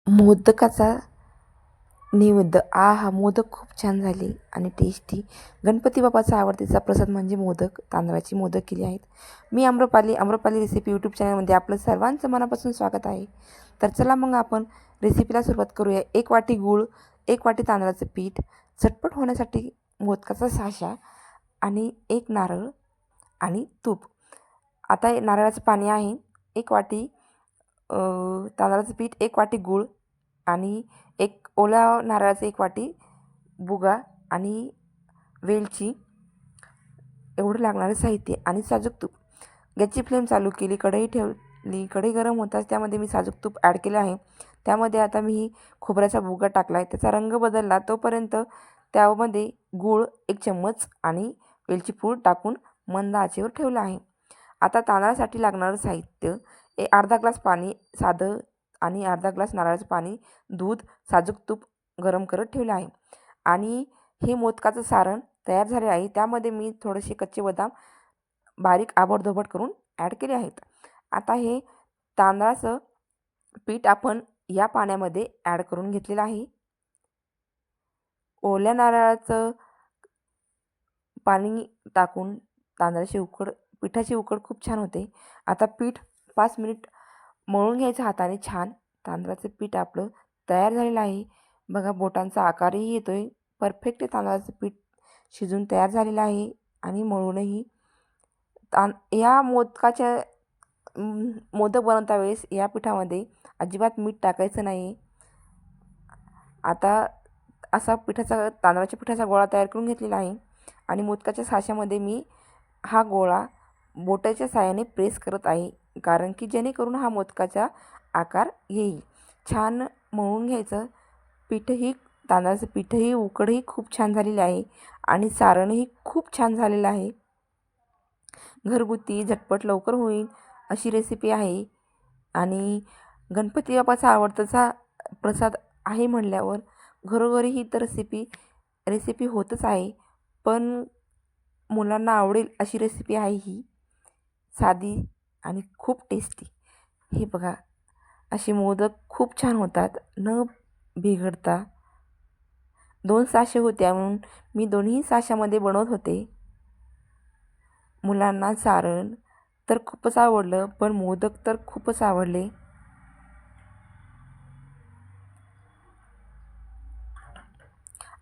मोदकाचा नैवेद्य हा मोदक खूप छान झाले आणि टेस्टी. गणपती बाप्पाचा आवडतीचा प्रसाद म्हणजे मोदक. तांदळाची मोदक केली आहेत. मी आम्रपाली रेसिपी यूट्यूब चॅनलमध्ये आपलं सर्वांचं मनापासून स्वागत आहे. तर चला मग आपण रेसिपीला सुरुवात करूया. 1 वाटी गूळ, 1 वाटी तांदळाचं पीठ, झटपट होण्यासाठी मोदकाचा साचा आणि 1 नारळ आणि तूप. आता नारळाचं पाणी आहे, 1 वाटी तांदळाचं पीठ, 1 वाटी गूळ आणि एक ओल्या नारळाचं 1 वाटी बुगा आणि वेलची एवढं लागणारं साहित्य आणि साजूक तूप. गॅसची फ्लेम चालू केली, कढई ठेवली. कढई गरम होताच त्यामध्ये मी साजूक तूप ॲड केलं आहे. त्यामध्ये आता मी खोबऱ्याचा बुगा टाकला आहे. त्याचा रंग बदलला तोपर्यंत त्यामध्ये गूळ 1 चम्मच आणि वेलची पूड टाकून मंद आचेवर ठेवलं आहे. आता तांदळासाठी लागणारं साहित्य अर्धा ग्लास पाणी साधं आणि अर्धा ग्लास नारळाचं पाणी, दूध, साजूक तूप गरम करत ठेवलं आहे. आणि हे मोदकाचं सारण तयार झाले आहे. त्यामध्ये मी थोडेसे कच्चे बदाम बारीक आबडधोबड करून ॲड केले आहेत. आता हे तांदळाचं पीठ आपण या पाण्यामध्ये ॲड करून घेतलेलं आहे. ओल्या नारळाचं पाणी टाकून पिठाची उकड खूप छान होते. आता पीठ 5 मिनिट मळून घ्यायचं हाताने छान. तांदळाचं पीठ आपलं तयार झालेलं आहे. बघा बोटांचा आकारही येतोय. परफेक्ट तांदळाचं पीठ शिजून तयार झालेलं आहे आणि मळूनही. या मोदक बनवता वेळेस या पिठामध्ये अजिबात मीठ टाकायचं नाही. आता असा तांदळाच्या पिठाचा गोळा तयार करून घेतलेला आहे आणि मोदकाच्या साच्यामध्ये मी हा गोळा बोटाच्या साहाय्याने प्रेस करत आहे, कारण की जेणेकरून हा मोदकाचा आकार येईल. छान मळून घ्यायचं. तांदळाचं पीठही उकडही खूप छान झालेली आहे आणि सारणही खूप छान झालेलं आहे. घरगुती झटपट लवकर होईल अशी रेसिपी आहे आणि गणपती बाप्पाचा आवडताचा प्रसाद आहे म्हणल्यावर घरोघरी ही तर रेसिपी होतच आहे. पण मुलांना आवडेल अशी रेसिपी आहे ही, साधी आणि खूप टेस्टी. हे बघा असे मोदक खूप छान होतात न बिघडता. 2 साचे होत्या म्हणून मी दोन्ही साच्यामध्ये बनवत होते. मुलांना सारण तर खूपच आवडलं, पण मोदक तर खूपच आवडले.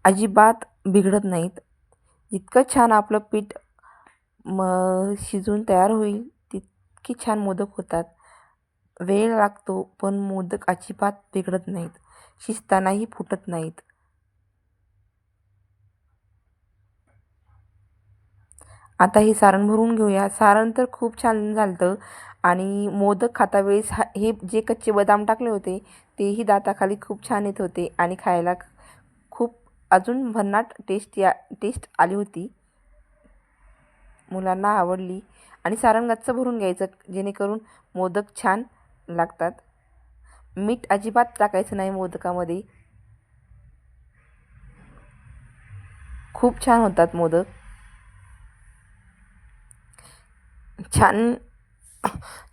अजिबात बिघडत नाहीत. जितकं छान आपलं पीठ शिजून तयार होईल तितकी छान मोदक होतात. वेळ लागतो पण मोदक अजिबात बिघडत नाहीत. शिजतानाही फुटत नाहीत. आता हे सारण भरून घेऊया. सारण तर खूप छान झालं आणि मोदक खाता वेळेस हे जे कच्चे बदाम टाकले होते तेही दाताखाली खूप छान येत होते आणि खायला खूप अजून भन्नाट टेस्ट आली होती. मुलांना आवडली आणि सारण गच्च भरून घ्यायचं जेणेकरून मोदक छान लागतात. मीठ अजिबात टाकायचं नाही मोदकामध्ये. खूप छान होतात मोदक.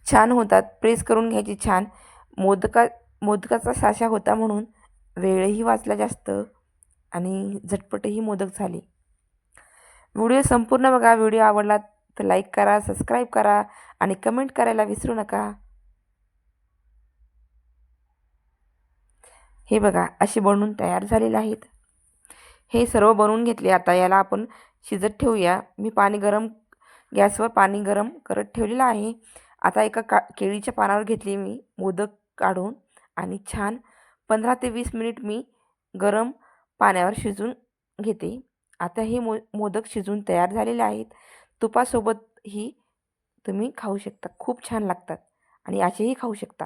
छान होतात. प्रेस करून घ्यायची छान. मोदकाचा साचा होता म्हणून वेळही वाचला जास्त आणि झटपटही मोदक झाले. व्हिडिओ संपूर्ण बघा. व्हिडिओ आवडला तर लाईक करा, सबस्क्राईब करा आणि कमेंट करायला विसरू नका. हे बघा असे बनवून तयार झालेले आहेत. हे सर्व बनवून घेतले. आता याला आपण शिजत ठेवूया. मी गॅसवर पाणी गरम करत ठेवलेलं आहे. आता एका केळीच्या पानावर घेतली मी मोदक काढून आणि छान 15 ते 20 मिनिट मी गरम पाण्यावर शिजून घेते. आता हे मोदक शिजून तयार झालेले आहेत. तुपासोबतही तुम्ही खाऊ शकता. खूप छान लागतात आणि असेही खाऊ शकता.